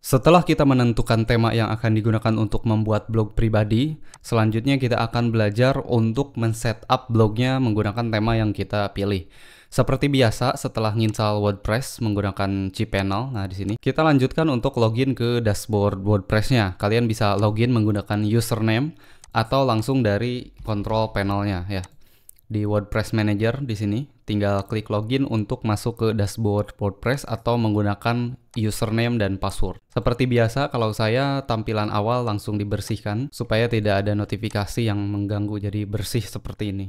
Setelah kita menentukan tema yang akan digunakan untuk membuat blog pribadi, selanjutnya kita akan belajar untuk men-setup blognya menggunakan tema yang kita pilih. Seperti biasa, setelah nginstal WordPress menggunakan cPanel, nah di sini kita lanjutkan untuk login ke dashboard WordPress-nya. Kalian bisa login menggunakan username atau langsung dari control panel-nya ya. Di WordPress Manager di sini, tinggal klik login untuk masuk ke dashboard WordPress atau menggunakan username dan password. Seperti biasa, kalau saya tampilan awal langsung dibersihkan supaya tidak ada notifikasi yang mengganggu, jadi bersih seperti ini.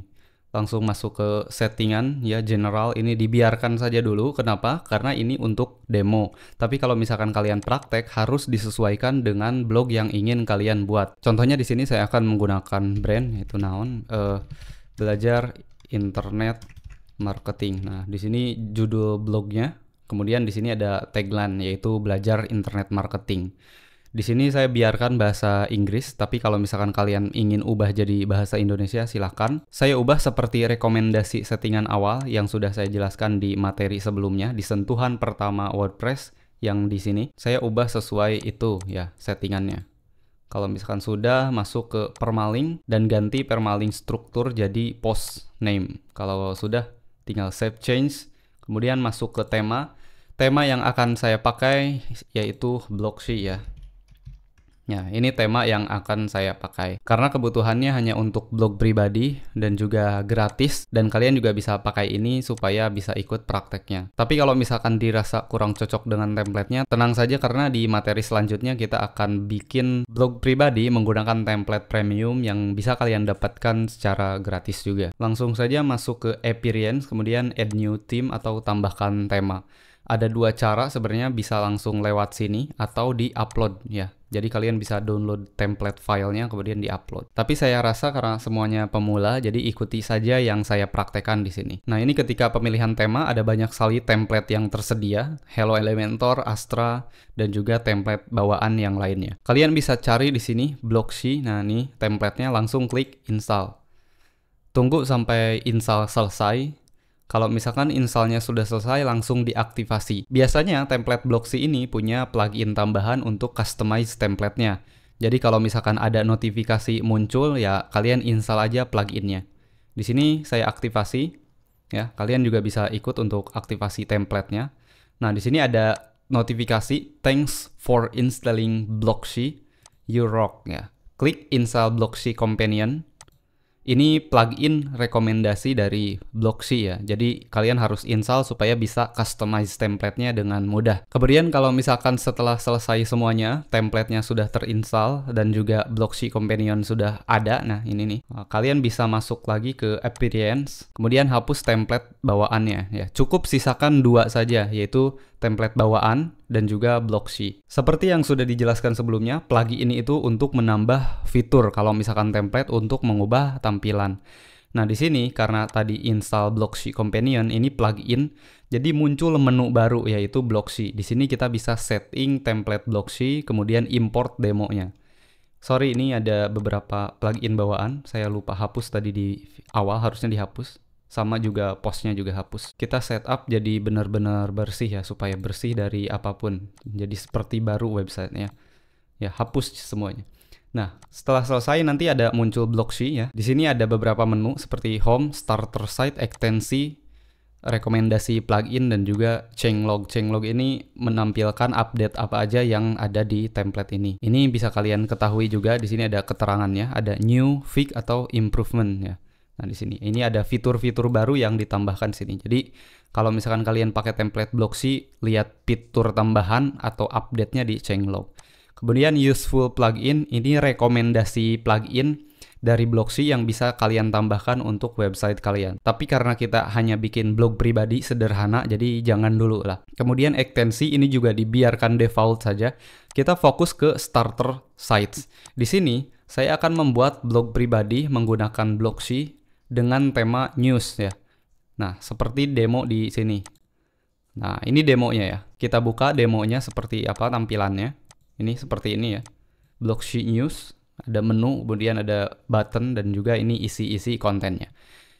Langsung masuk ke settingan ya, general, ini dibiarkan saja dulu. Kenapa? Karena ini untuk demo. Tapi kalau misalkan kalian praktek, harus disesuaikan dengan blog yang ingin kalian buat. Contohnya di sini saya akan menggunakan brand, yaitu naon, belajar internet marketing. Nah, di sini judul blognya. Kemudian di sini ada tagline, yaitu belajar internet marketing. Di sini saya biarkan bahasa Inggris, tapi kalau misalkan kalian ingin ubah jadi bahasa Indonesia, silahkan. Saya ubah seperti rekomendasi settingan awal yang sudah saya jelaskan di materi sebelumnya, di sentuhan pertama WordPress yang di sini. Saya ubah sesuai itu ya settingannya. Kalau misalkan sudah, masuk ke permalink dan ganti permalink struktur jadi post name. Kalau sudah, tinggal save change, kemudian masuk ke tema. Tema yang akan saya pakai yaitu Blocksy ya. Ya, ini tema yang akan saya pakai. Karena kebutuhannya hanya untuk blog pribadi dan juga gratis, dan kalian juga bisa pakai ini supaya bisa ikut prakteknya. Tapi kalau misalkan dirasa kurang cocok dengan template-nya, tenang saja karena di materi selanjutnya kita akan bikin blog pribadi menggunakan template premium yang bisa kalian dapatkan secara gratis juga. Langsung saja masuk ke Appearance, kemudian Add New Theme atau tambahkan tema. Ada dua cara sebenarnya, bisa langsung lewat sini atau di-upload ya. Jadi kalian bisa download template filenya kemudian di-upload. Tapi saya rasa karena semuanya pemula, jadi ikuti saja yang saya praktekkan di sini. Nah, ini ketika pemilihan tema ada banyak sekali template yang tersedia, Hello Elementor, Astra, dan juga template bawaan yang lainnya. Kalian bisa cari di sini Blocksy. Nah, ini template-nya, langsung klik install. Tunggu sampai install selesai. Kalau misalkan installnya sudah selesai, langsung diaktifasi. Biasanya template Blocksy ini punya plugin tambahan untuk customize template-nya. Jadi kalau misalkan ada notifikasi muncul, ya kalian install aja pluginnya. Di sini saya aktivasi, ya kalian juga bisa ikut untuk aktivasi template-nya. Nah, di sini ada notifikasi, thanks for installing Blocksy, you rock ya. Klik install Blocksy Companion. Ini plugin rekomendasi dari Blocksy ya. Jadi kalian harus install supaya bisa customize template-nya dengan mudah. Kemudian kalau misalkan setelah selesai semuanya, template-nya sudah terinstall dan juga Blocksy Companion sudah ada. Nah, ini nih. Kalian bisa masuk lagi ke Appearance, kemudian hapus template bawaannya ya. Cukup sisakan dua saja, yaitu template bawaan dan juga Blocksy. Seperti yang sudah dijelaskan sebelumnya, plugin ini itu untuk menambah fitur kalau misalkan template untuk mengubah tampilan. Nah, di sini karena tadi install Blocksy Companion, ini plugin, jadi muncul menu baru yaitu Blocksy. Di sini kita bisa setting template Blocksy, kemudian import demonya. Sorry, ini ada beberapa plugin bawaan, saya lupa hapus tadi di awal, harusnya dihapus. Sama juga postnya juga hapus. Kita setup jadi benar-benar bersih ya, supaya bersih dari apapun. Jadi seperti baru websitenya. Ya, hapus semuanya. Nah, setelah selesai nanti ada muncul Blocksy ya. Di sini ada beberapa menu seperti Home, Starter Site, Ekstensi, rekomendasi plugin, dan juga changelog. Changelog ini menampilkan update apa aja yang ada di template ini. Ini bisa kalian ketahui juga, di sini ada keterangannya, ada new, fix, atau improvement ya. Nah, di sini ini ada fitur-fitur baru yang ditambahkan sini. Jadi kalau misalkan kalian pakai template Blocksy, lihat fitur tambahan atau update-nya di changelog. Kemudian useful plugin, ini rekomendasi plugin dari Blocksy yang bisa kalian tambahkan untuk website kalian. Tapi karena kita hanya bikin blog pribadi sederhana, jadi jangan dulu lah. Kemudian ekstensi ini juga dibiarkan default saja. Kita fokus ke starter sites. Di sini saya akan membuat blog pribadi menggunakan Blocksy dengan tema news ya. Nah, seperti demo di sini. Nah, ini demonya ya. Kita buka demonya seperti apa tampilannya. Ini seperti ini ya. Blocksy News, ada menu, kemudian ada button, dan juga ini isi-isi kontennya.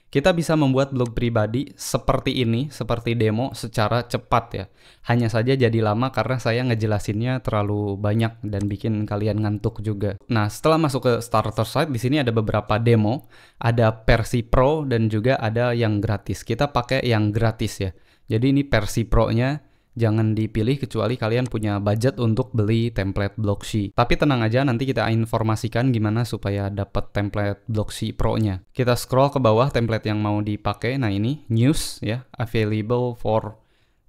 Kita bisa membuat blog pribadi seperti ini, seperti demo secara cepat ya. Hanya saja jadi lama karena saya ngejelasinnya terlalu banyak dan bikin kalian ngantuk juga. Nah, setelah masuk ke starter site, di sini ada beberapa demo, ada versi pro dan juga ada yang gratis. Kita pakai yang gratis ya. Jadi ini versi pro-nya jangan dipilih kecuali kalian punya budget untuk beli template Blocksy. Tapi tenang aja, nanti kita informasikan gimana supaya dapat template Blocksy Pro-nya. Kita scroll ke bawah template yang mau dipakai. Nah ini news ya, available for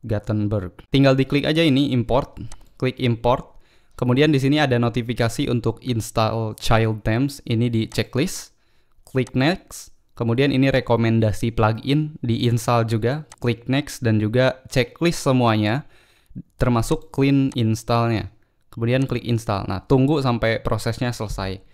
Gothenburg. Tinggal diklik aja ini import, klik import. Kemudian di sini ada notifikasi untuk install child themes. Ini di checklist. Klik next. Kemudian ini rekomendasi plugin, di-install juga, klik next dan juga checklist semuanya, termasuk clean install-nya. Kemudian klik install. Nah, tunggu sampai prosesnya selesai.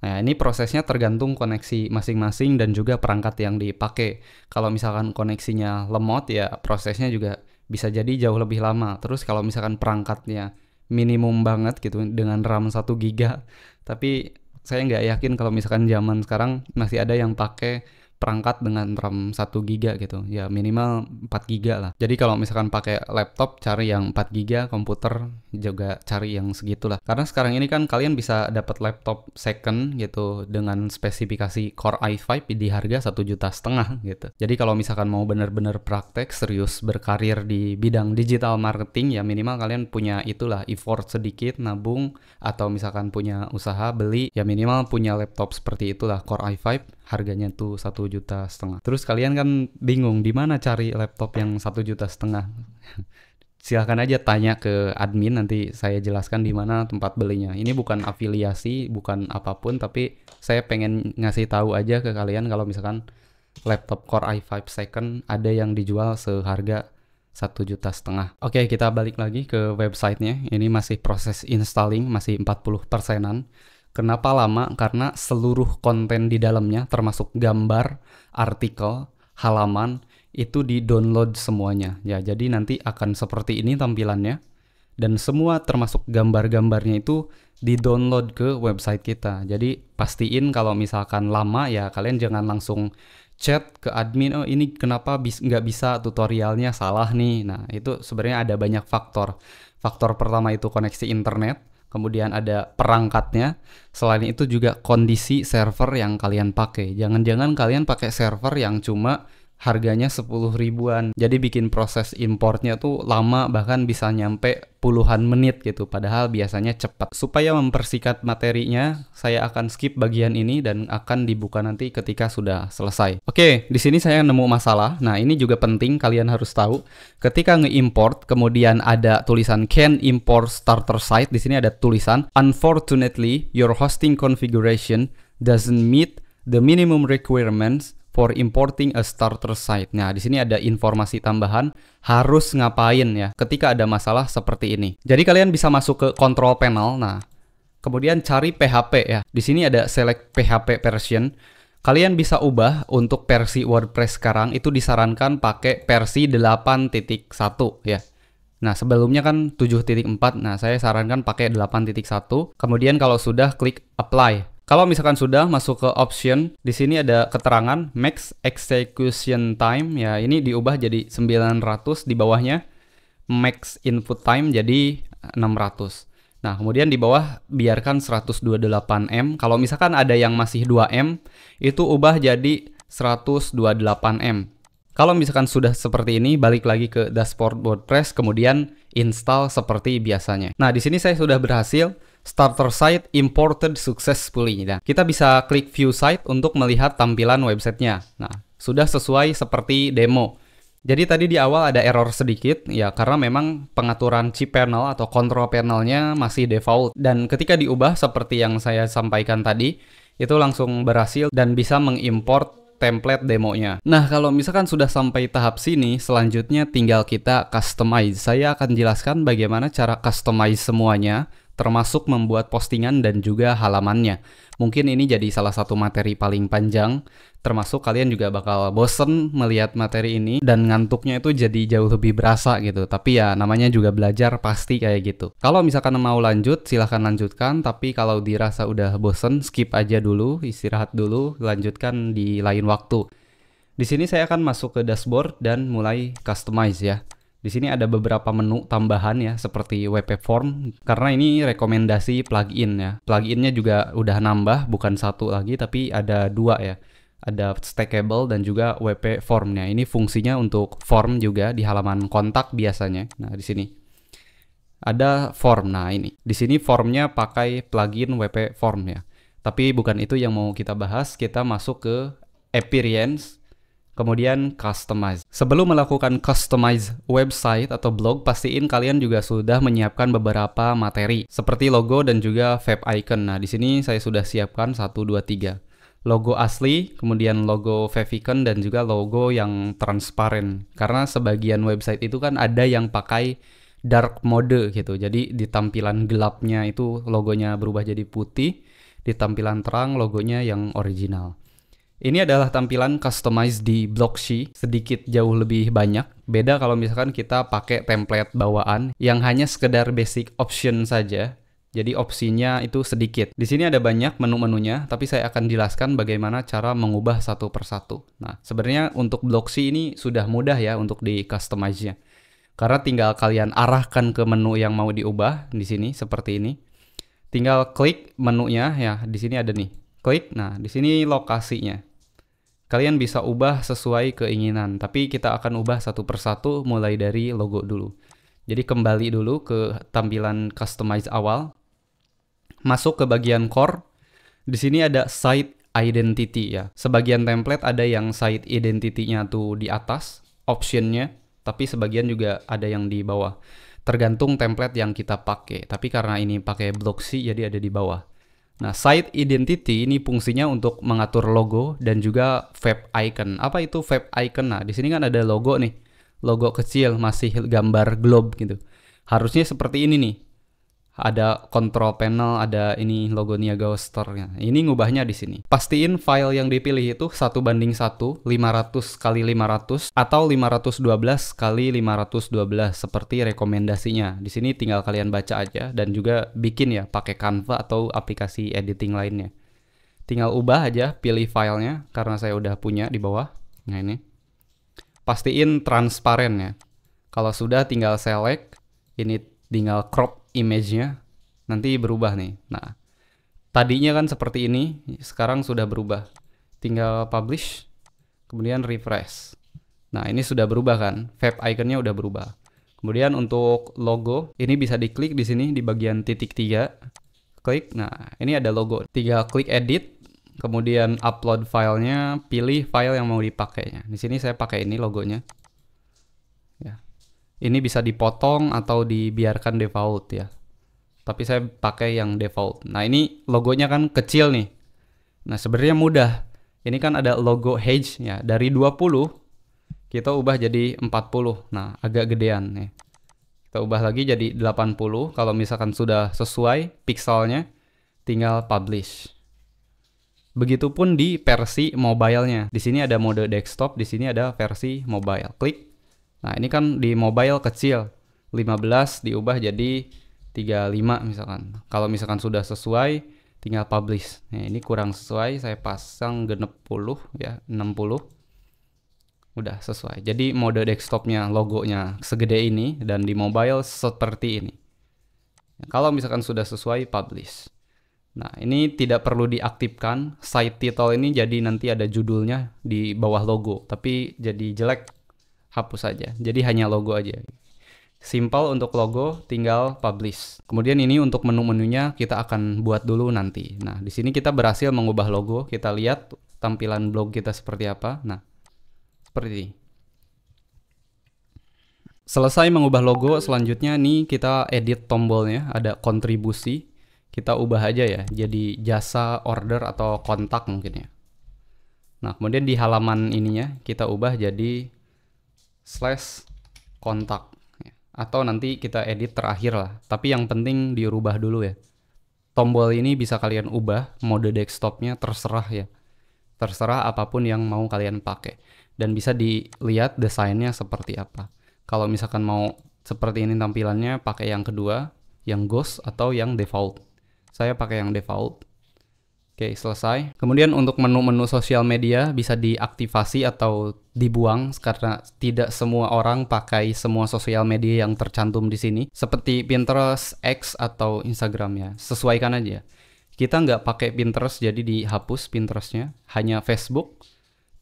Nah, ini prosesnya tergantung koneksi masing-masing dan juga perangkat yang dipakai. Kalau misalkan koneksinya lemot ya prosesnya juga bisa jadi jauh lebih lama. Terus kalau misalkan perangkatnya minimum banget gitu dengan RAM 1 GB, tapi saya nggak yakin kalau misalkan zaman sekarang masih ada yang pakai perangkat dengan RAM 1 GB gitu. Ya minimal 4 GB lah. Jadi kalau misalkan pakai laptop cari yang 4 GB, komputer juga cari yang segitulah. Karena sekarang ini kan kalian bisa dapat laptop second gitu dengan spesifikasi Core i5 di harga 1,5 juta gitu. Jadi kalau misalkan mau bener-bener praktek serius berkarir di bidang digital marketing ya minimal kalian punya itulah effort sedikit nabung atau misalkan punya usaha beli ya minimal punya laptop seperti itulah Core i5 harganya tuh 1,5 juta. Terus kalian kan bingung di mana cari laptop yang 1,5 juta. Silahkan aja tanya ke admin, nanti saya jelaskan di mana tempat belinya. Ini bukan afiliasi, bukan apapun, tapi saya pengen ngasih tahu aja ke kalian kalau misalkan laptop Core i5 second ada yang dijual seharga 1,5 juta. Oke, kita balik lagi ke websitenya. Ini masih proses installing, masih 40%-an. Kenapa lama? Karena seluruh konten di dalamnya termasuk gambar, artikel, halaman itu di-download semuanya. Ya, jadi nanti akan seperti ini tampilannya dan semua termasuk gambar-gambarnya itu di-download ke website kita. Jadi pastiin kalau misalkan lama ya kalian jangan langsung chat ke admin, oh ini kenapa nggak bisa tutorialnya salah nih. Nah, itu sebenarnya ada banyak faktor. Faktor pertama itu koneksi internet. Kemudian ada perangkatnya, selain itu juga kondisi server yang kalian pakai. Jangan-jangan kalian pakai server yang cuma harganya 10 ribuan. Jadi bikin proses importnya tuh lama, bahkan bisa nyampe puluhan menit gitu. Padahal biasanya cepat. Supaya mempersingkat materinya, saya akan skip bagian ini dan akan dibuka nanti ketika sudah selesai. Oke, di sini saya nemu masalah. Nah, ini juga penting kalian harus tahu. Ketika nge-import, kemudian ada tulisan can import starter site. Di sini ada tulisan unfortunately your hosting configuration doesn't meet the minimum requirements for importing a starter site. Nah, di sini ada informasi tambahan harus ngapain ya ketika ada masalah seperti ini. Jadi kalian bisa masuk ke control panel. Nah, kemudian cari PHP ya. Di sini ada select PHP version. Kalian bisa ubah untuk versi WordPress sekarang itu disarankan pakai versi 8.1 ya. Nah, sebelumnya kan 7.4. Nah, saya sarankan pakai 8.1. Kemudian kalau sudah klik apply. Kalau misalkan sudah masuk ke option, di sini ada keterangan max execution time ya, ini diubah jadi 900, di bawahnya max input time jadi 600. Nah, kemudian di bawah biarkan 128 M. Kalau misalkan ada yang masih 2 M, itu ubah jadi 128 M. Kalau misalkan sudah seperti ini, balik lagi ke dashboard WordPress, kemudian install seperti biasanya. Nah, di sini saya sudah berhasil starter site imported successfully. Nah, kita bisa klik view site untuk melihat tampilan websitenya. Nah, sudah sesuai seperti demo. Jadi tadi di awal ada error sedikit, ya karena memang pengaturan cPanel atau control panelnya masih default. Dan ketika diubah seperti yang saya sampaikan tadi, itu langsung berhasil dan bisa mengimport template demonya. Nah, kalau misalkan sudah sampai tahap sini, selanjutnya tinggal kita customize. Saya akan jelaskan bagaimana cara customize semuanya, termasuk membuat postingan dan juga halamannya. Mungkin ini jadi salah satu materi paling panjang, termasuk kalian juga bakal bosen melihat materi ini dan ngantuknya itu jadi jauh lebih berasa gitu. Tapi ya namanya juga belajar, pasti kayak gitu. Kalau misalkan mau lanjut, silahkan lanjutkan, tapi kalau dirasa udah bosen, skip aja dulu, istirahat dulu, lanjutkan di lain waktu. Di sini saya akan masuk ke dashboard dan mulai customize ya. Di sini ada beberapa menu tambahan ya, seperti WP Form, karena ini rekomendasi plugin ya. Pluginnya juga udah nambah, bukan satu lagi, tapi ada dua ya. Ada Stackable dan juga WP Formnya. Ini fungsinya untuk form juga di halaman kontak biasanya. Nah, di sini ada form. Nah, ini. Di sini formnya pakai plugin WP Form ya. Tapi bukan itu yang mau kita bahas. Kita masuk ke Appearance, kemudian Customize. Sebelum melakukan customize website atau blog, pastiin kalian juga sudah menyiapkan beberapa materi seperti logo dan juga web icon. Nah, di sini saya sudah siapkan 1 2 3. Logo asli, kemudian logo favicon dan juga logo yang transparan. Karena sebagian website itu kan ada yang pakai dark mode gitu. Jadi di tampilan gelapnya itu logonya berubah jadi putih, di tampilan terang logonya yang original. Ini adalah tampilan customize di Blocksy, sedikit jauh lebih banyak. Beda kalau misalkan kita pakai template bawaan yang hanya sekedar basic option saja. Jadi opsinya itu sedikit. Di sini ada banyak menu-menunya, tapi saya akan jelaskan bagaimana cara mengubah satu persatu. Nah, sebenarnya untuk Blocksy ini sudah mudah ya untuk di customize-nya. Karena tinggal kalian arahkan ke menu yang mau diubah di sini seperti ini. Tinggal klik menunya ya, di sini ada nih. Klik, nah di sini lokasinya. Kalian bisa ubah sesuai keinginan, tapi kita akan ubah satu persatu mulai dari logo dulu. Jadi kembali dulu ke tampilan customize awal. Masuk ke bagian core. Di sini ada site identity ya. Sebagian template ada yang site identity-nya tuh di atas, optionnya, tapi sebagian juga ada yang di bawah. Tergantung template yang kita pakai. Tapi karena ini pakai Blocksy jadi ada di bawah. Nah, site identity ini fungsinya untuk mengatur logo dan juga web icon. Apa itu web icon? Nah, di sini kan ada logo nih. Logo kecil masih gambar globe gitu. Harusnya seperti ini nih. Ada control panel, ada ini logo Niaga Store-nya. Ini ngubahnya di sini. Pastiin file yang dipilih itu 1:1, 500 kali 500 atau 512 kali 512 seperti rekomendasinya. Di sini tinggal kalian baca aja dan juga bikin ya pakai Canva atau aplikasi editing lainnya. Tinggal ubah aja, pilih filenya karena saya udah punya di bawah. Nah, ini. Pastiin transparan ya. Kalau sudah tinggal select, ini tinggal crop image-nya, nanti berubah nih. Nah, tadinya kan seperti ini, sekarang sudah berubah. Tinggal publish, kemudian refresh. Nah, ini sudah berubah kan, web icon-nya udah berubah. Kemudian untuk logo, ini bisa diklik di sini di bagian titik 3. Klik, nah ini ada logo. Tinggal klik edit, kemudian upload filenya, pilih file yang mau dipakainya. Di sini saya pakai ini logonya. Ya. Ini bisa dipotong atau dibiarkan default ya. Tapi saya pakai yang default. Nah, ini logonya kan kecil nih. Nah, sebenarnya mudah. Ini kan ada logo Hedge ya. Dari 20 kita ubah jadi 40. Nah, agak gedean nih. Kita ubah lagi jadi 80. Kalau misalkan sudah sesuai pixelnya, tinggal publish. Begitupun di versi mobile-nya. Di sini ada mode desktop, di sini ada versi mobile. Klik. Nah, ini kan di mobile kecil, 15 diubah jadi 35 misalkan. Kalau misalkan sudah sesuai, tinggal publish. Nah, ini kurang sesuai, saya pasang genep 10 ya, 60. Udah sesuai. Jadi mode desktopnya, logonya segede ini, dan di mobile seperti ini. Kalau misalkan sudah sesuai, publish. Nah, ini tidak perlu diaktifkan. Site title ini jadi nanti ada judulnya di bawah logo, tapi jadi jelek. Hapus saja. Jadi hanya logo aja. Simple untuk logo, tinggal publish. Kemudian ini untuk menu-menunya kita akan buat dulu nanti. Nah, di sini kita berhasil mengubah logo. Kita lihat tampilan blog kita seperti apa. Nah, seperti ini. Selesai mengubah logo, selanjutnya nih kita edit tombolnya. Ada kontribusi. Kita ubah aja ya. Jadi jasa, order, atau kontak mungkin ya. Nah, kemudian di halaman ininya kita ubah jadi /kontak ya. Atau nanti kita edit terakhir lah, tapi yang penting dirubah dulu ya. Tombol ini bisa kalian ubah, mode desktopnya terserah ya, terserah apapun yang mau kalian pakai, dan bisa dilihat desainnya seperti apa. Kalau misalkan mau seperti ini tampilannya, pakai yang kedua, yang ghost atau yang default. Saya pakai yang default. Oke, selesai. Kemudian untuk menu-menu sosial media bisa diaktifasi atau dibuang karena tidak semua orang pakai semua sosial media yang tercantum di sini. Seperti Pinterest, X, atau Instagram ya. Sesuaikan aja. Kita nggak pakai Pinterest jadi dihapus Pinterestnya. Hanya Facebook,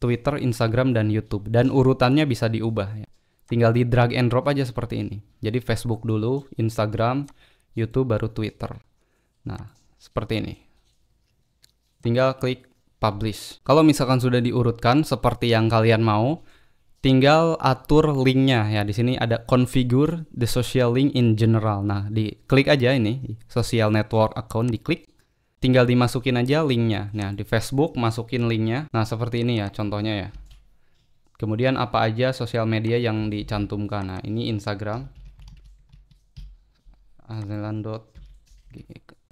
Twitter, Instagram, dan YouTube. Dan urutannya bisa diubah ya. Tinggal di drag and drop aja seperti ini. Jadi Facebook dulu, Instagram, YouTube, baru Twitter. Nah, seperti ini. Tinggal klik publish. Kalau misalkan sudah diurutkan seperti yang kalian mau, tinggal atur linknya ya. Di sini ada configure the social link in general. Nah, diklik aja ini social network account, diklik. Tinggal dimasukin aja linknya. Nah, di Facebook masukin linknya. Nah, seperti ini ya contohnya ya. Kemudian apa aja sosial media yang dicantumkan. Nah, ini Instagram. Azelandot.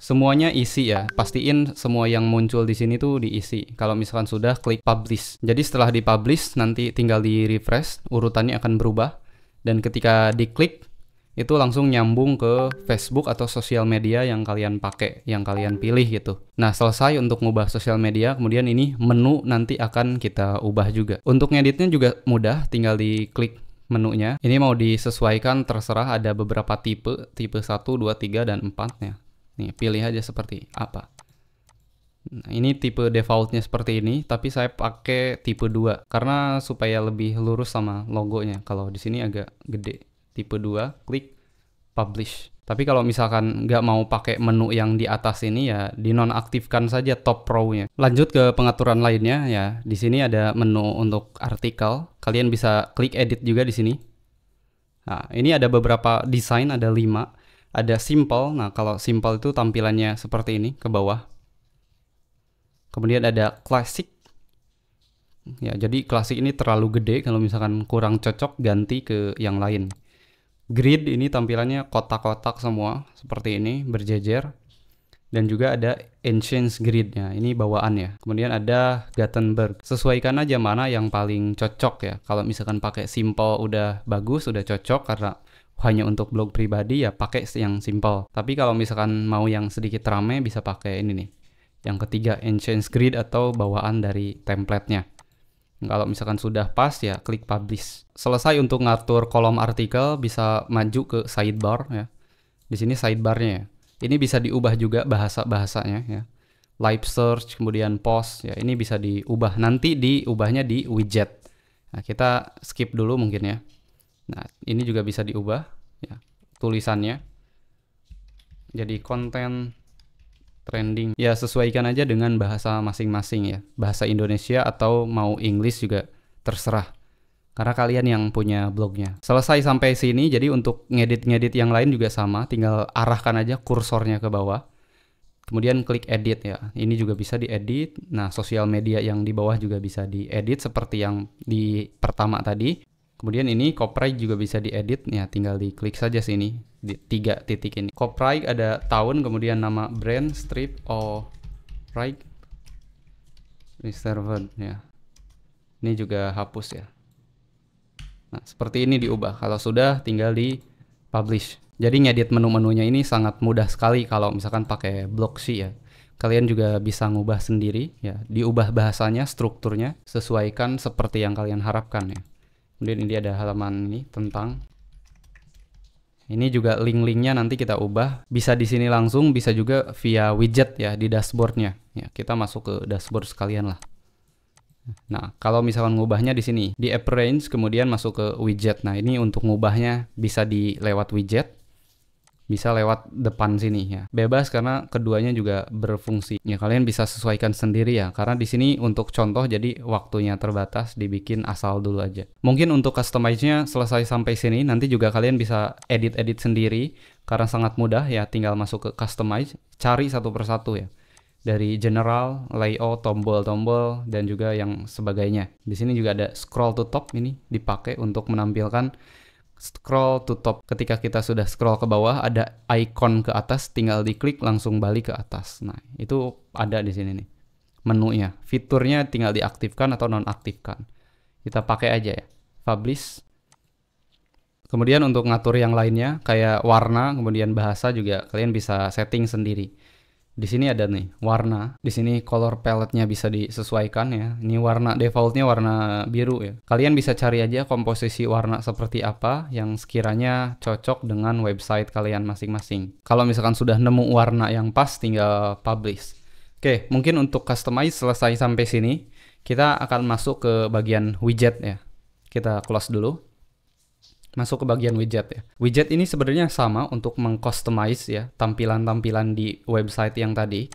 Semuanya isi ya, pastiin semua yang muncul di sini tuh diisi. Kalau misalkan sudah, klik publish. Jadi setelah dipublish, nanti tinggal di refresh, urutannya akan berubah. Dan ketika diklik, itu langsung nyambung ke Facebook atau sosial media yang kalian pakai, yang kalian pilih gitu. Nah, selesai untuk ngubah sosial media, kemudian ini menu nanti akan kita ubah juga. Untuk ngeditnya juga mudah, tinggal diklik menunya. Ini mau disesuaikan, terserah, ada beberapa tipe 1, 2, 3, dan 4 ya. Nih, pilih aja seperti apa. Nah, ini tipe defaultnya seperti ini, tapi saya pakai tipe 2 karena supaya lebih lurus sama logonya. Kalau di sini agak gede. Tipe 2, klik publish. Tapi kalau misalkan nggak mau pakai menu yang di atas ini ya dinonaktifkan saja top row-nya. Lanjut ke pengaturan lainnya ya. Di sini ada menu untuk artikel. Kalian bisa klik edit juga di sini. Nah, ini ada beberapa desain, ada 5. Ada simple. Nah, kalau simple itu tampilannya seperti ini ke bawah. Kemudian ada classic. Ya, jadi classic ini terlalu gede, kalau misalkan kurang cocok ganti ke yang lain. Grid ini tampilannya kotak-kotak semua seperti ini, berjejer. Dan juga ada ancient grid-nya, ini bawaan ya. Kemudian ada Gutenberg. Sesuaikan aja mana yang paling cocok ya. Kalau misalkan pakai simple udah bagus, udah cocok karena hanya untuk blog pribadi ya pakai yang simple. Tapi kalau misalkan mau yang sedikit rame bisa pakai ini nih. Yang ketiga, ancient grid atau bawaan dari template-nya. Kalau misalkan sudah pas ya klik publish. Selesai untuk ngatur kolom artikel, bisa maju ke sidebar ya. Di sini sidebarnya ya. Ini bisa diubah juga bahasa-bahasanya ya. Live search, kemudian post ya. Ini bisa diubah. Nanti diubahnya di widget. Nah, kita skip dulu mungkin ya. Nah, ini juga bisa diubah ya, tulisannya. Jadi konten trending. Ya, sesuaikan aja dengan bahasa masing-masing ya. Bahasa Indonesia atau mau English juga terserah. Karena kalian yang punya blognya. Selesai sampai sini, jadi untuk ngedit-ngedit yang lain juga sama. Tinggal arahkan aja kursornya ke bawah. Kemudian klik edit ya. Ini juga bisa diedit. Nah, sosial media yang di bawah juga bisa diedit seperti yang di pertama tadi. Kemudian ini copyright juga bisa diedit ya, tinggal diklik saja sini di 3 titik ini. Copyright ada tahun, kemudian nama brand, strip, right, reserved ya. Ini juga hapus ya. Nah, seperti ini diubah. Kalau sudah tinggal di publish. Jadi ngedit menu-menunya ini sangat mudah sekali kalau misalkan pakai Blocksy ya. Kalian juga bisa ngubah sendiri ya, diubah bahasanya, strukturnya, sesuaikan seperti yang kalian harapkan ya. Kemudian ini ada halaman ini tentang. Ini juga link-linknya nanti kita ubah. Bisa di sini langsung, bisa juga via widget ya di dashboardnya. Ya, kita masuk ke dashboard sekalian lah. Nah, kalau misalkan ngubahnya di sini, di appearance, kemudian masuk ke widget. Nah, ini untuk ngubahnya bisa di lewat widget. Bisa lewat depan sini ya. Bebas karena keduanya juga berfungsi. Ya kalian bisa sesuaikan sendiri ya. Karena di sini untuk contoh jadi waktunya terbatas, dibikin asal dulu aja. Mungkin untuk customize-nya selesai sampai sini. Nanti juga kalian bisa edit-edit sendiri karena sangat mudah ya. Tinggal masuk ke customize, cari satu persatu ya. Dari general, layout, tombol-tombol dan juga yang sebagainya. Di sini juga ada scroll to top, ini dipakai untuk menampilkan scroll to top. Ketika kita sudah scroll ke bawah ada icon ke atas, tinggal diklik langsung balik ke atas. Nah, itu ada di sini nih menunya. Fiturnya tinggal diaktifkan atau nonaktifkan. Kita pakai aja ya. Publish. Kemudian untuk ngatur yang lainnya kayak warna, kemudian bahasa juga kalian bisa setting sendiri. Di sini ada nih warna. Di sini color palette-nya bisa disesuaikan ya. Ini warna defaultnya warna biru ya. Kalian bisa cari aja komposisi warna seperti apa yang sekiranya cocok dengan website kalian masing-masing. Kalau misalkan sudah nemu warna yang pas, tinggal publish. Oke, mungkin untuk customize selesai sampai sini. Kita akan masuk ke bagian widget ya. Kita close dulu. Masuk ke bagian widget ya. Widget ini sebenarnya sama untuk mengcustomize ya tampilan-tampilan di website yang tadi.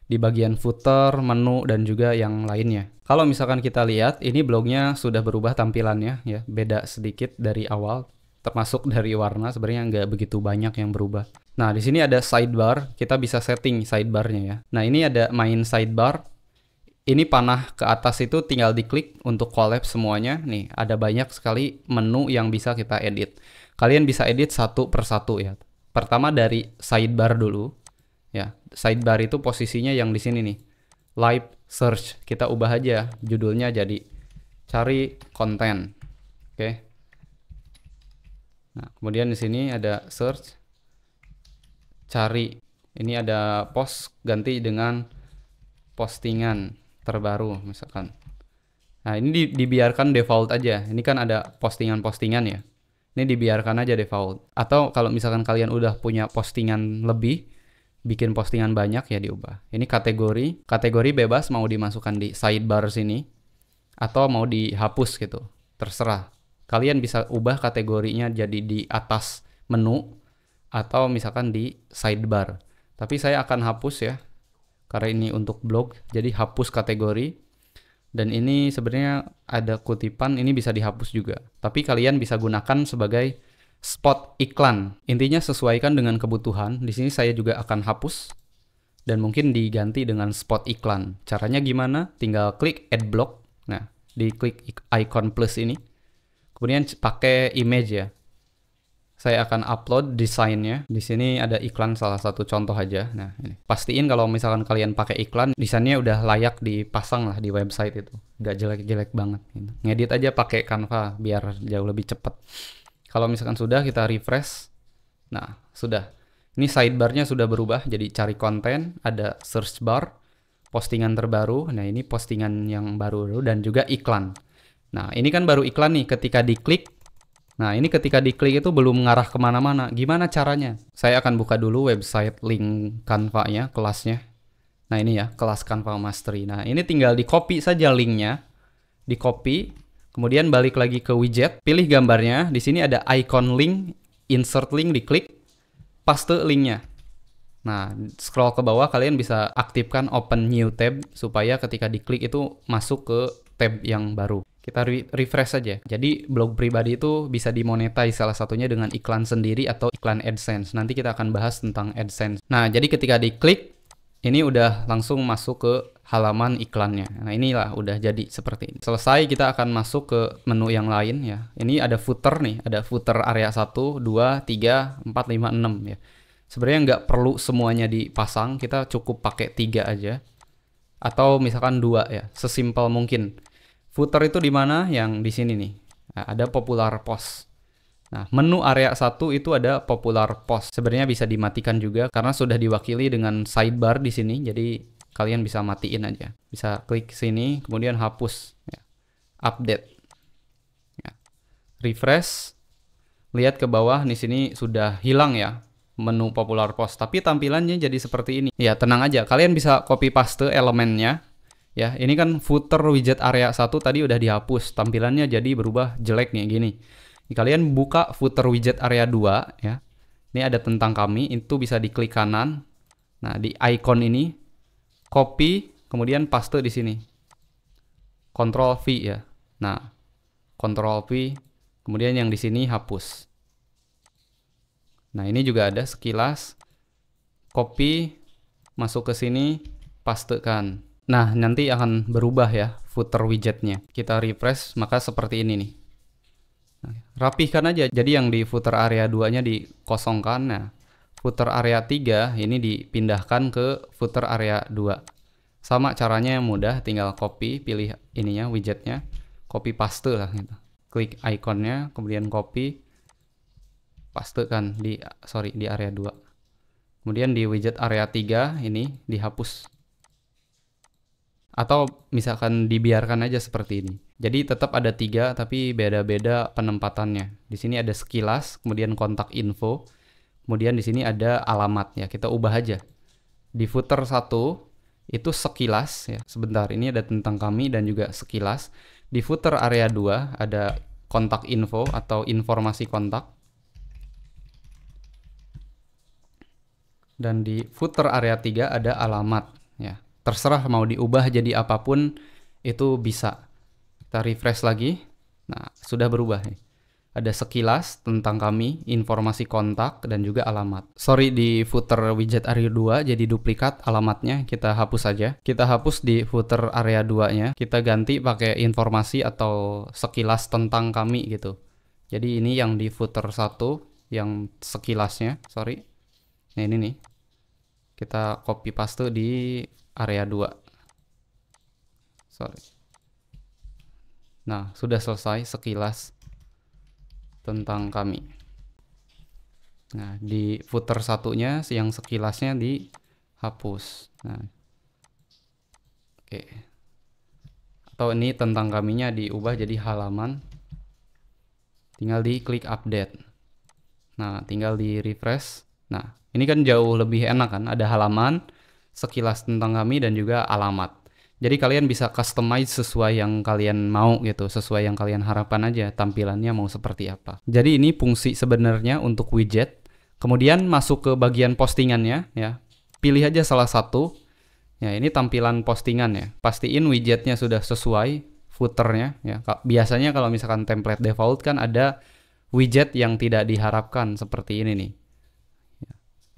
Di bagian footer, menu, dan juga yang lainnya. Kalau misalkan kita lihat, ini blognya sudah berubah tampilannya ya. Beda sedikit dari awal. Termasuk dari warna, sebenarnya nggak begitu banyak yang berubah. Nah, di sini ada sidebar. Kita bisa setting sidebarnya ya. Nah, ini ada main sidebar. Ini panah ke atas itu tinggal diklik untuk collapse semuanya. Nih, ada banyak sekali menu yang bisa kita edit. Kalian bisa edit satu per satu ya. Pertama dari sidebar dulu. Ya, sidebar itu posisinya yang di sini nih. Live search. Kita ubah aja judulnya jadi cari konten. Oke. Nah, kemudian di sini ada search. Cari. Ini ada post, ganti dengan postingan terbaru misalkan. Nah, ini dibiarkan default aja. Ini kan ada postingan-postingan ya. Ini dibiarkan aja default. Atau kalau misalkan kalian udah punya postingan lebih, bikin postingan banyak ya diubah. Ini kategori. Kategori bebas mau dimasukkan di sidebar sini atau mau dihapus gitu. Terserah. Kalian bisa ubah kategorinya jadi di atas menu atau misalkan di sidebar. Tapi saya akan hapus ya. Karena ini untuk blog, jadi hapus kategori. Dan ini sebenarnya ada kutipan, ini bisa dihapus juga. Tapi kalian bisa gunakan sebagai spot iklan. Intinya sesuaikan dengan kebutuhan. Di sini saya juga akan hapus. Dan mungkin diganti dengan spot iklan. Caranya gimana? Tinggal klik add block. Nah, diklik icon plus ini. Kemudian pakai image ya. Saya akan upload desainnya. Di sini ada iklan salah satu contoh aja. Nah, ini. Pastiin kalau misalkan kalian pakai iklan, desainnya udah layak dipasang lah di website itu. Nggak jelek-jelek banget. Gitu. Ngedit aja pakai Canva biar jauh lebih cepat. Kalau misalkan sudah, kita refresh. Nah, sudah. Ini sidebarnya sudah berubah. Jadi cari konten, ada search bar, postingan terbaru. Nah, ini postingan yang baru dan juga iklan. Nah, ini kan baru iklan nih. Ketika diklik, nah, ini ketika diklik itu belum mengarah kemana-mana. Gimana caranya? Saya akan buka dulu website link Canva-nya, kelasnya. Nah, ini ya, kelas Canva Mastery. Nah, ini tinggal di-copy saja linknya. Di-copy, kemudian balik lagi ke widget. Pilih gambarnya. Di sini ada icon link, insert link, diklik. Paste linknya. Nah, scroll ke bawah, kalian bisa aktifkan open new tab. Supaya ketika diklik itu masuk ke tab yang baru. Kita refresh saja. Jadi blog pribadi itu bisa dimonetize salah satunya dengan iklan sendiri atau iklan AdSense. Nanti kita akan bahas tentang AdSense. Nah, jadi ketika diklik, ini udah langsung masuk ke halaman iklannya. Nah, inilah udah jadi seperti ini. Selesai, kita akan masuk ke menu yang lain ya. Ini ada footer nih, ada footer area 1, 2, 3, 4, 5, 6 ya. Sebenarnya nggak perlu semuanya dipasang, kita cukup pakai 3 aja. Atau misalkan 2 ya, sesimpel mungkin. Footer itu di mana? Yang di sini nih. Nah, ada popular post. Nah, menu area 1 itu ada popular post. Sebenarnya bisa dimatikan juga karena sudah diwakili dengan sidebar di sini. Jadi kalian bisa matiin aja. Bisa klik sini, kemudian hapus. Ya. Update. Ya. Refresh. Lihat ke bawah di sini sudah hilang ya menu popular post. Tapi tampilannya jadi seperti ini. Ya, tenang aja. Kalian bisa copy paste elemennya. Ya, ini kan footer widget area 1 tadi udah dihapus. Tampilannya jadi berubah jelek nih gini. Ini kalian buka footer widget area 2 ya. Ini ada tentang kami, itu bisa diklik kanan. Nah, di icon ini copy kemudian paste di sini. Ctrl V ya. Nah, Ctrl V kemudian yang di sini hapus. Nah, ini juga ada sekilas. Copy masuk ke sini, pastekan. Nah, nanti akan berubah ya footer widgetnya. Kita refresh, maka seperti ini nih. Nah, rapihkan aja. Jadi yang di footer area 2-nya dikosongkan. Nah, footer area 3 ini dipindahkan ke footer area 2. Sama caranya yang mudah, tinggal copy, pilih ininya, widgetnya. Copy paste lah gitu. Klik ikonnya, kemudian copy. Pastekan di area 2. Kemudian di widget area 3 ini dihapus. Atau misalkan dibiarkan aja seperti ini. Jadi tetap ada 3 tapi beda-beda penempatannya. Di sini ada sekilas, kemudian kontak info, kemudian di sini ada alamat ya. Kita ubah aja. Di footer 1 itu sekilas ya. Sebentar, ini ada tentang kami dan juga sekilas. Di footer area 2 ada kontak info atau informasi kontak. Dan di footer area 3 ada alamat ya. Terserah mau diubah jadi apapun itu bisa. Kita refresh lagi. Nah, sudah berubah nih. Ada sekilas tentang kami, informasi kontak, dan juga alamat. Sorry, di footer widget area 2 jadi duplikat alamatnya, kita hapus saja. Kita hapus di footer area 2-nya, kita ganti pakai informasi atau sekilas tentang kami gitu. Jadi ini yang di footer 1, yang sekilasnya, sorry. Nah ini nih, kita copy paste di area 2. Sorry. Nah, sudah selesai sekilas tentang kami. Nah, di footer satunya yang sekilasnya dihapus. Nah, oke. Atau ini tentang kaminya diubah jadi halaman. Tinggal diklik update. Nah, tinggal di refresh. Nah, ini kan jauh lebih enak kan? Ada halaman, sekilas tentang kami, dan juga alamat. Jadi kalian bisa customize sesuai yang kalian mau gitu, sesuai yang kalian harapkan aja tampilannya mau seperti apa. Jadi ini fungsi sebenarnya untuk widget. Kemudian masuk ke bagian postingannya ya. Pilih aja salah satu. Ya, ini tampilan postingan ya. Pastiin widgetnya sudah sesuai footernya ya. Biasanya kalau misalkan template default kan ada widget yang tidak diharapkan seperti ini nih.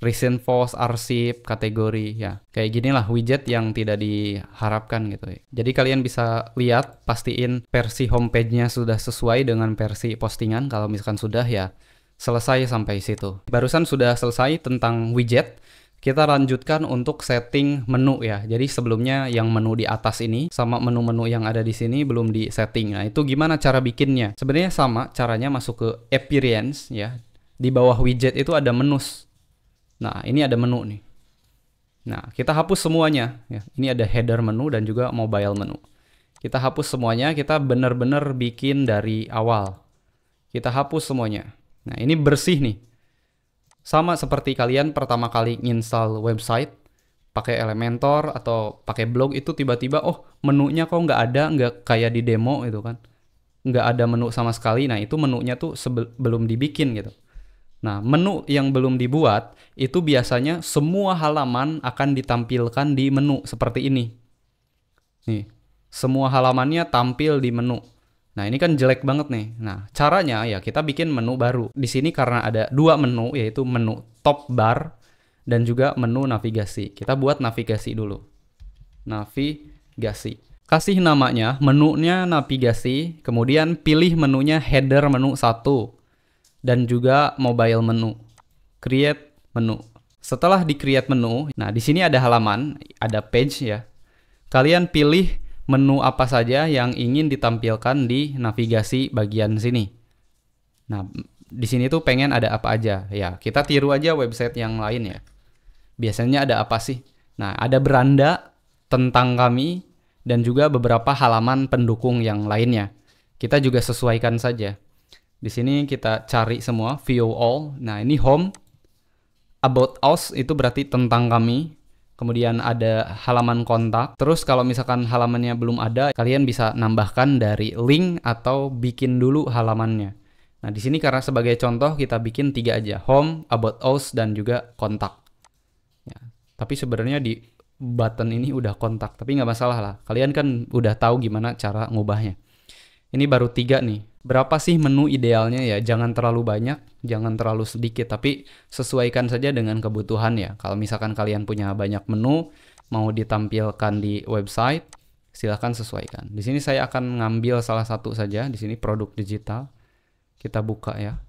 Recent post, arsip, kategori, ya. Kayak ginilah widget yang tidak diharapkan gitu ya. Jadi kalian bisa lihat, pastiin versi homepage-nya sudah sesuai dengan versi postingan. Kalau misalkan sudah ya, selesai sampai situ. Barusan sudah selesai tentang widget. Kita lanjutkan untuk setting menu ya. Jadi sebelumnya yang menu di atas ini sama menu-menu yang ada di sini belum di setting. Nah, itu gimana cara bikinnya? Sebenarnya sama, caranya masuk ke appearance ya. Di bawah widget itu ada menus. Nah, ini ada menu nih. Nah, kita hapus semuanya. Ya. Ini ada header menu dan juga mobile menu. Kita hapus semuanya, kita benar-benar bikin dari awal. Kita hapus semuanya. Nah, ini bersih nih. Sama seperti kalian pertama kali install website, pakai Elementor atau pakai blog itu tiba-tiba, oh menunya kok nggak ada, nggak kayak di demo itu kan. Nggak ada menu sama sekali. Nah, itu menunya tuh belum dibikin gitu. Nah, menu yang belum dibuat, itu biasanya semua halaman akan ditampilkan di menu seperti ini. Nih, semua halamannya tampil di menu. Nah, ini kan jelek banget nih. Nah, caranya ya kita bikin menu baru. Di sini karena ada dua menu, yaitu menu top bar dan juga menu navigasi. Kita buat navigasi dulu. Navigasi. Kasih namanya, menunya navigasi, kemudian pilih menunya header menu 1. Dan juga mobile menu. Create menu. Setelah di create menu, nah di sini ada halaman, ada page ya. Kalian pilih menu apa saja yang ingin ditampilkan di navigasi bagian sini. Nah, di sini tuh pengen ada apa aja. Ya, kita tiru aja website yang lain ya. Biasanya ada apa sih? Nah, ada beranda tentang kami dan juga beberapa halaman pendukung yang lainnya. Kita juga sesuaikan saja. Di sini kita cari semua, view all. Nah, ini home. About us itu berarti tentang kami. Kemudian ada halaman kontak. Terus kalau misalkan halamannya belum ada, kalian bisa nambahkan dari link atau bikin dulu halamannya. Nah, di sini karena sebagai contoh kita bikin 3 aja. Home, about us, dan juga kontak. Ya, tapi sebenarnya di button ini udah kontak. Tapi nggak masalah lah. Kalian kan udah tahu gimana cara ngubahnya. Ini baru 3 nih. Berapa sih menu idealnya ya? Jangan terlalu banyak, jangan terlalu sedikit, tapi sesuaikan saja dengan kebutuhan ya. Kalau misalkan kalian punya banyak menu, mau ditampilkan di website, silahkan sesuaikan. Di sini saya akan ngambil salah satu saja, di sini produk digital. Kita buka ya.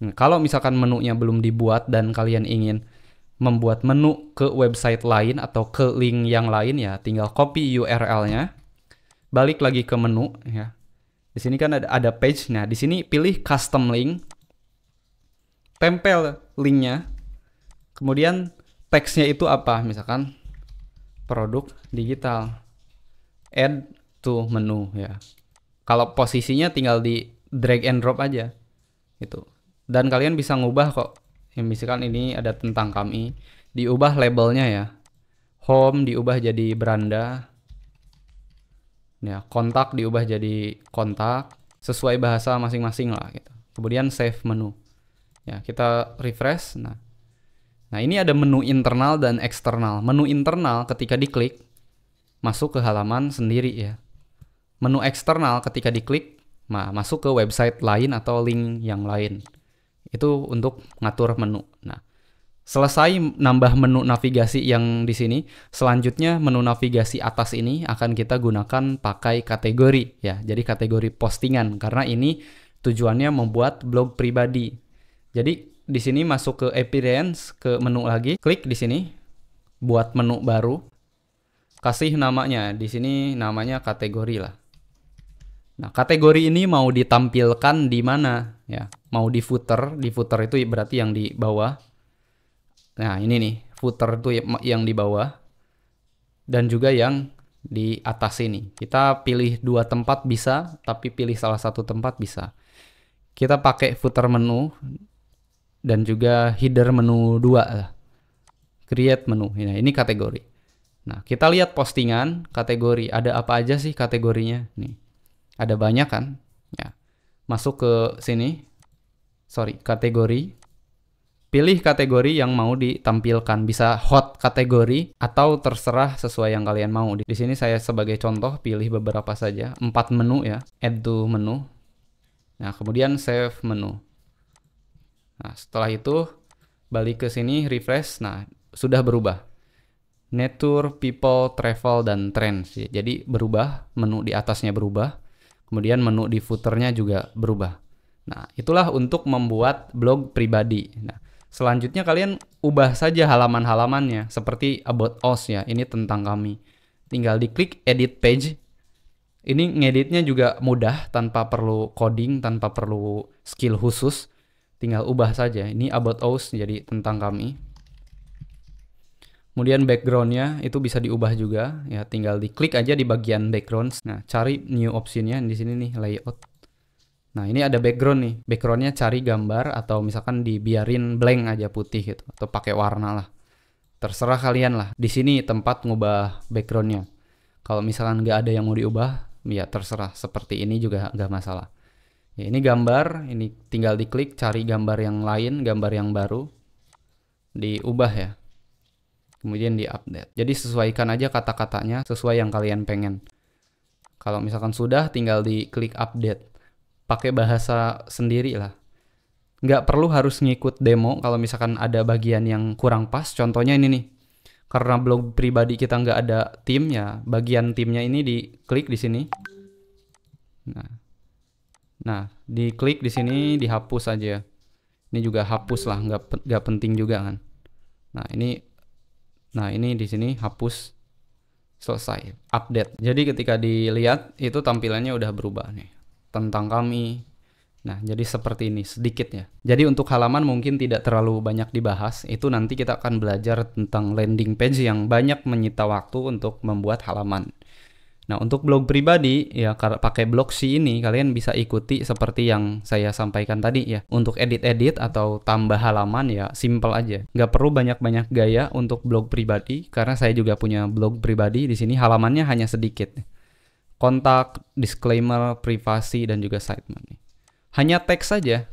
Nah, kalau misalkan menunya belum dibuat dan kalian ingin membuat menu ke website lain atau ke link yang lain ya, tinggal copy URL-nya, balik lagi ke menu ya. Di sini kan ada page. Nah, di sini pilih custom link. Tempel linknya. Kemudian teksnya itu apa? Misalkan produk digital, add to menu ya. Kalau posisinya tinggal di drag and drop aja gitu. Dan kalian bisa ngubah kok. Misalkan ini ada tentang kami, diubah labelnya ya. Home diubah jadi beranda. Ya, kontak diubah jadi kontak sesuai bahasa masing-masing lah gitu. Kemudian save menu. Ya, kita refresh. Nah, ini ada menu internal dan eksternal. Menu internal ketika diklik masuk ke halaman sendiri ya. Menu eksternal ketika diklik masuk ke website lain atau link yang lain. Itu untuk ngatur menu. Nah, selesai nambah menu navigasi yang di sini, selanjutnya menu navigasi atas ini akan kita gunakan pakai kategori ya. Jadi kategori postingan karena ini tujuannya membuat blog pribadi. Jadi di sini masuk ke appearance, ke menu lagi, klik di sini buat menu baru. Kasih namanya. Di sini namanya kategori lah. Nah, kategori ini mau ditampilkan di mana ya? Mau di footer itu berarti yang di bawah. Nah, ini nih, footer itu yang di bawah dan juga yang di atas ini. Kita pilih 2 tempat bisa, tapi pilih salah satu tempat bisa. Kita pakai footer menu dan juga header menu 2 lah. Create menu. Nah, ini kategori. Nah, kita lihat postingan, kategori. Ada apa aja sih kategorinya? Nih. Ada banyak kan? Ya. Masuk ke sini. Kategori. Pilih kategori yang mau ditampilkan. Bisa hot kategori atau terserah sesuai yang kalian mau. Di sini saya sebagai contoh pilih beberapa saja. 4 menu ya. Add to menu. Nah, kemudian save menu. Nah, setelah itu balik ke sini, refresh. Nah, sudah berubah. Nature, people, travel, dan trends. Jadi berubah, menu di atasnya berubah. Kemudian menu di footernya juga berubah. Nah, itulah untuk membuat blog pribadi. Nah, selanjutnya kalian ubah saja halaman-halamannya. Seperti About Us ya, ini tentang kami. Tinggal diklik Edit Page. Ini ngeditnya juga mudah, tanpa perlu coding, tanpa perlu skill khusus. Tinggal ubah saja. Ini About Us jadi tentang kami. Kemudian backgroundnya itu bisa diubah juga. Ya, tinggal diklik aja di bagian background. Nah, cari new optionnya di sini nih, layout. Nah, ini ada background nih. Backgroundnya cari gambar atau misalkan dibiarin blank aja putih gitu. Atau pakai warna lah. Terserah kalian lah. Di sini tempat ngubah backgroundnya. Kalau misalkan nggak ada yang mau diubah, ya terserah. Seperti ini juga nggak masalah. Ya, ini gambar. Ini tinggal diklik cari gambar yang lain, gambar yang baru. Diubah ya. Kemudian di-update. Jadi sesuaikan aja kata-katanya sesuai yang kalian pengen. Kalau misalkan sudah, tinggal diklik update. Pakai bahasa sendiri lah. Nggak perlu harus ngikut demo kalau misalkan ada bagian yang kurang pas. Contohnya ini nih. Karena blog pribadi kita nggak ada tim ya, bagian timnya ini diklik di sini. Nah, diklik di sini, dihapus aja. Ini juga hapus lah, nggak penting juga kan. Nah, ini di sini hapus, selesai, update. Jadi ketika dilihat itu tampilannya udah berubah nih. Tentang kami. Nah, jadi seperti ini sedikit ya. Jadi untuk halaman mungkin tidak terlalu banyak dibahas. Itu nanti kita akan belajar tentang landing page yang banyak menyita waktu untuk membuat halaman. Nah, untuk blog pribadi ya pakai Blocksy ini kalian bisa ikuti seperti yang saya sampaikan tadi ya. Untuk edit-edit atau tambah halaman ya simple aja. Nggak perlu banyak-banyak gaya untuk blog pribadi karena saya juga punya blog pribadi di sini halamannya hanya sedikit. Kontak, disclaimer, privasi dan juga sitemap. Hanya teks saja.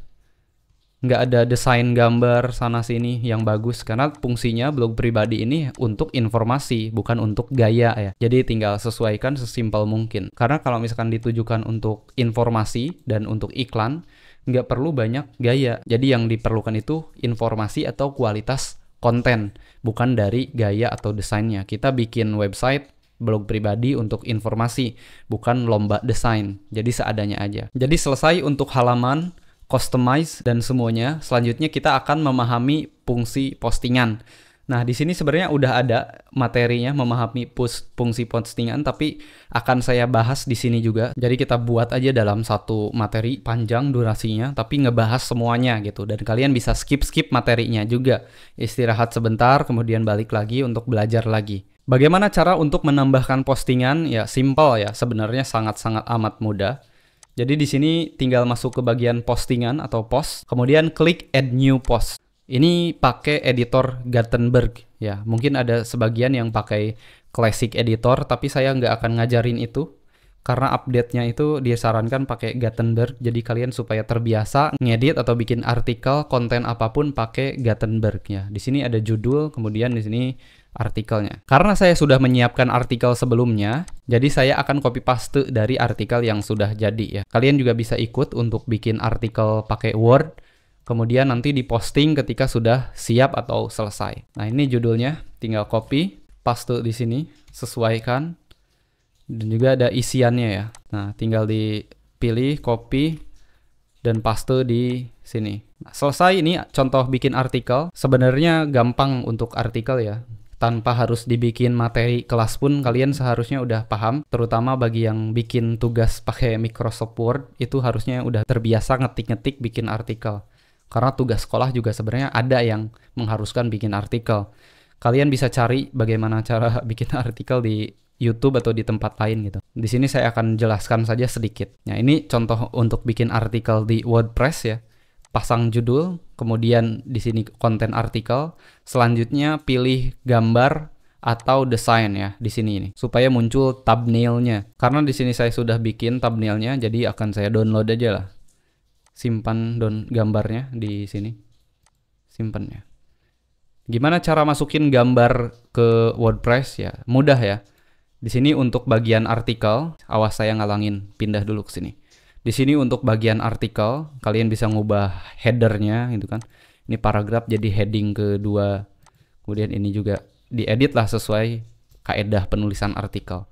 Nggak ada desain gambar sana-sini yang bagus karena fungsinya blog pribadi ini untuk informasi bukan untuk gaya ya. Jadi tinggal sesuaikan sesimpel mungkin. Karena kalau misalkan ditujukan untuk informasi dan untuk iklan nggak perlu banyak gaya. Jadi yang diperlukan itu informasi atau kualitas konten bukan dari gaya atau desainnya. Kita bikin website blog pribadi untuk informasi bukan lomba desain. Jadi seadanya aja. Jadi selesai untuk halaman, customize dan semuanya. Selanjutnya kita akan memahami fungsi postingan. Nah, di sini sebenarnya udah ada materinya memahami fungsi postingan, tapi akan saya bahas di sini juga. Jadi kita buat aja dalam satu materi panjang durasinya, tapi ngebahas semuanya gitu. Dan kalian bisa skip-skip materinya juga. Istirahat sebentar, kemudian balik lagi untuk belajar lagi. Bagaimana cara untuk menambahkan postingan? Ya, simple ya. Sebenarnya sangat-sangat amat mudah. Jadi di sini tinggal masuk ke bagian postingan atau post, kemudian klik add new post. Ini pakai editor Gutenberg ya. Mungkin ada sebagian yang pakai classic editor, tapi saya nggak akan ngajarin itu karena update-nya itu disarankan pakai Gutenberg. Jadi kalian supaya terbiasa ngedit atau bikin artikel konten apapun pakai Gutenberg ya. Di sini ada judul, kemudian di sini artikelnya. Karena saya sudah menyiapkan artikel sebelumnya, jadi saya akan copy paste dari artikel yang sudah jadi ya. Kalian juga bisa ikut untuk bikin artikel pakai Word. Kemudian nanti diposting ketika sudah siap atau selesai. Nah, ini judulnya, tinggal copy, paste di sini, sesuaikan, dan juga ada isiannya ya. Nah, tinggal dipilih, copy, dan paste di sini. Nah, selesai, ini contoh bikin artikel. Sebenarnya gampang untuk artikel ya. Tanpa harus dibikin materi kelas pun kalian seharusnya udah paham. Terutama bagi yang bikin tugas pakai Microsoft Word, itu harusnya udah terbiasa ngetik-ngetik bikin artikel. Karena tugas sekolah juga sebenarnya ada yang mengharuskan bikin artikel. Kalian bisa cari bagaimana cara bikin artikel di YouTube atau di tempat lain gitu. Di sini saya akan jelaskan saja sedikit. Nah, ini contoh untuk bikin artikel di WordPress ya. Pasang judul, kemudian di sini konten artikel. Selanjutnya pilih gambar atau desain ya di sini ini supaya muncul thumbnailnya. Karena di sini saya sudah bikin thumbnailnya, jadi akan saya download aja lah. Simpan gambarnya di sini. Simpannya. Gimana cara masukin gambar ke WordPress ya? Mudah ya. Di sini untuk bagian artikel, awas saya ngalangin, pindah dulu ke sini. Di sini untuk bagian artikel, kalian bisa ngubah headernya gitu kan. Ini paragraf jadi heading kedua. Kemudian ini juga diedit lah sesuai kaedah penulisan artikel.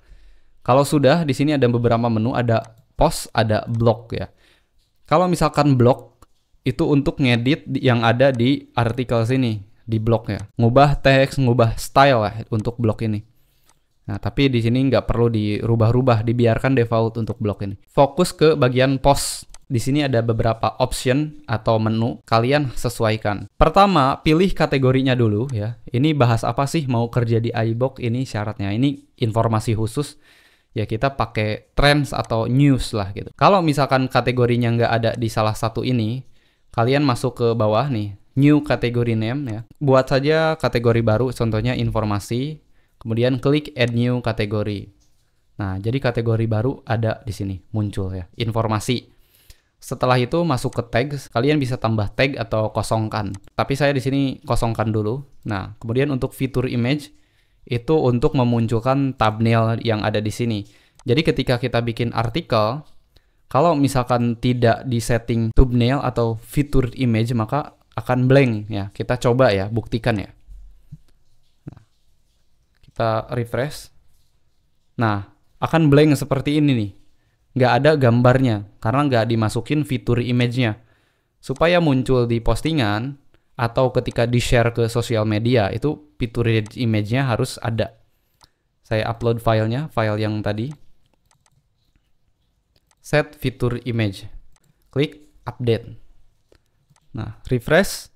Kalau sudah, di sini ada beberapa menu, ada post, ada blog ya. Kalau misalkan blog, itu untuk ngedit yang ada di artikel sini, di blog ya. Ngubah teks, ngubah style lah untuk blog ini. Nah, tapi di sini nggak perlu dirubah-rubah, dibiarkan default untuk blog ini. Fokus ke bagian post. Di sini ada beberapa option atau menu, kalian sesuaikan. Pertama, pilih kategorinya dulu ya. Ini bahas apa sih mau kerja di iBook, ini syaratnya. Ini informasi khusus. Ya kita pakai trends atau news lah gitu. Kalau misalkan kategorinya nggak ada di salah satu ini, kalian masuk ke bawah nih, new category name ya. Buat saja kategori baru, contohnya informasi, kemudian klik add new category. Nah, jadi kategori baru ada di sini, muncul ya, informasi. Setelah itu masuk ke tag, kalian bisa tambah tag atau kosongkan. Tapi saya di sini kosongkan dulu. Nah, kemudian untuk fitur image, itu untuk memunculkan thumbnail yang ada di sini. Jadi ketika kita bikin artikel, kalau misalkan tidak disetting thumbnail atau fitur image, maka akan blank ya. Kita coba ya, buktikan ya. Nah, kita refresh. Nah, akan blank seperti ini nih. Nggak ada gambarnya, karena nggak dimasukin fitur image-nya. Supaya muncul di postingan, atau ketika di-share ke sosial media, itu fitur image-nya harus ada. Saya upload filenya, file yang tadi. Set fitur image. Klik update. Nah, refresh.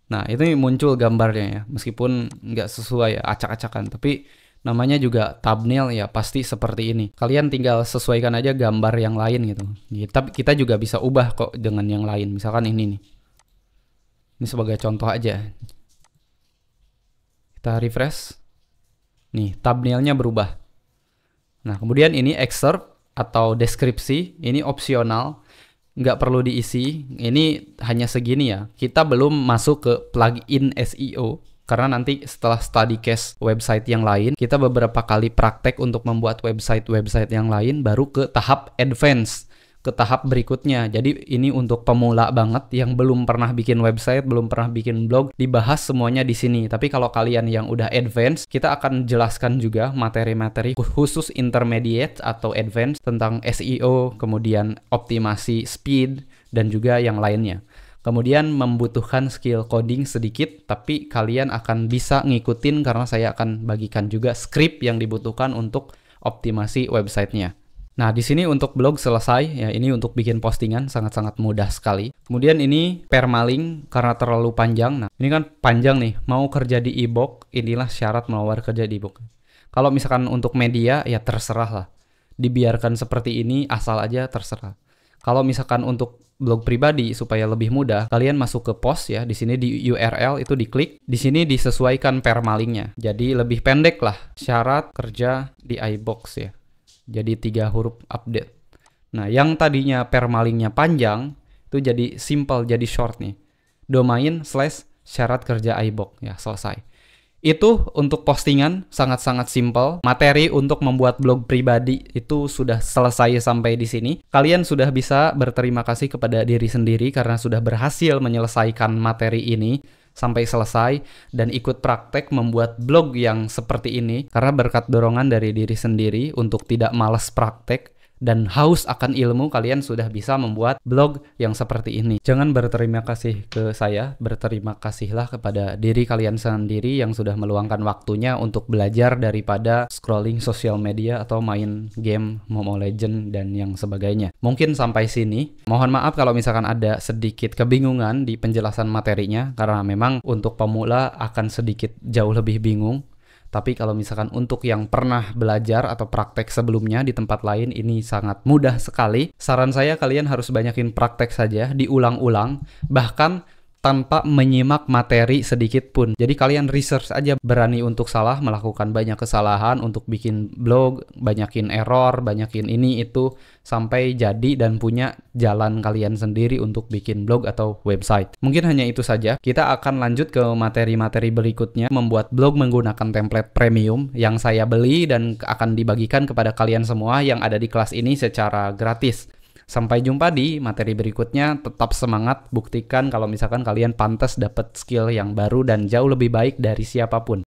Nah, itu muncul gambarnya ya. Meskipun nggak sesuai ya, acak-acakan. Tapi namanya juga thumbnail ya, pasti seperti ini. Kalian tinggal sesuaikan aja gambar yang lain gitu. Tapi kita juga bisa ubah kok dengan yang lain. Misalkan ini nih. Ini sebagai contoh aja. Kita refresh. Nih, thumbnailnya berubah. Nah, kemudian ini excerpt atau deskripsi. Ini opsional. Nggak perlu diisi. Ini hanya segini ya. Kita belum masuk ke plugin SEO. Karena nanti setelah study case website yang lain, kita beberapa kali praktek untuk membuat website-website yang lain, baru ke tahap advance. Ke tahap berikutnya. Jadi ini untuk pemula banget yang belum pernah bikin website, belum pernah bikin blog, dibahas semuanya di sini. Tapi kalau kalian yang udah advance, kita akan jelaskan juga materi-materi khusus intermediate atau advance tentang SEO, kemudian optimasi speed dan juga yang lainnya. Kemudian membutuhkan skill coding sedikit, tapi kalian akan bisa ngikutin karena saya akan bagikan juga script yang dibutuhkan untuk optimasi websitenya. Nah, di sini untuk blog selesai, ya ini untuk bikin postingan sangat-sangat mudah sekali. Kemudian ini permalink karena terlalu panjang. Nah, ini kan panjang nih, mau kerja di ebook, inilah syarat melamar kerja di ebook. Kalau misalkan untuk media, ya terserah lah. Dibiarkan seperti ini, asal aja terserah. Kalau misalkan untuk blog pribadi supaya lebih mudah, kalian masuk ke post ya. Di sini di URL itu diklik. Di sini disesuaikan permalinknya. Jadi lebih pendek lah syarat kerja di iBox ya. Jadi 3 huruf update. Nah, yang tadinya permalinknya panjang itu jadi simple, jadi short nih. Domain/syarat kerja iBox ya, selesai. Itu untuk postingan sangat-sangat simple. Materi untuk membuat blog pribadi itu sudah selesai sampai di sini. Kalian sudah bisa berterima kasih kepada diri sendiri karena sudah berhasil menyelesaikan materi ini sampai selesai dan ikut praktek membuat blog yang seperti ini karena berkat dorongan dari diri sendiri untuk tidak malas praktek dan haus akan ilmu, kalian sudah bisa membuat blog yang seperti ini. Jangan berterima kasih ke saya, berterima kasihlah kepada diri kalian sendiri yang sudah meluangkan waktunya untuk belajar daripada scrolling sosial media atau main game Mobile Legends dan yang sebagainya. Mungkin sampai sini. Mohon maaf kalau misalkan ada sedikit kebingungan di penjelasan materinya, karena memang untuk pemula akan sedikit jauh lebih bingung. Tapi kalau misalkan untuk yang pernah belajar atau praktek sebelumnya di tempat lain, ini sangat mudah sekali. Saran saya kalian harus banyakin praktek saja, diulang-ulang, bahkan tanpa menyimak materi sedikit pun. Jadi kalian research aja, berani untuk salah, melakukan banyak kesalahan untuk bikin blog, banyakin error, banyakin ini itu, sampai jadi dan punya jalan kalian sendiri untuk bikin blog atau website. Mungkin hanya itu saja. Kita akan lanjut ke materi-materi berikutnya, membuat blog menggunakan template premium yang saya beli dan akan dibagikan kepada kalian semua yang ada di kelas ini secara gratis. Sampai jumpa di materi berikutnya. Tetap semangat, buktikan kalau misalkan kalian pantas dapat skill yang baru dan jauh lebih baik dari siapapun.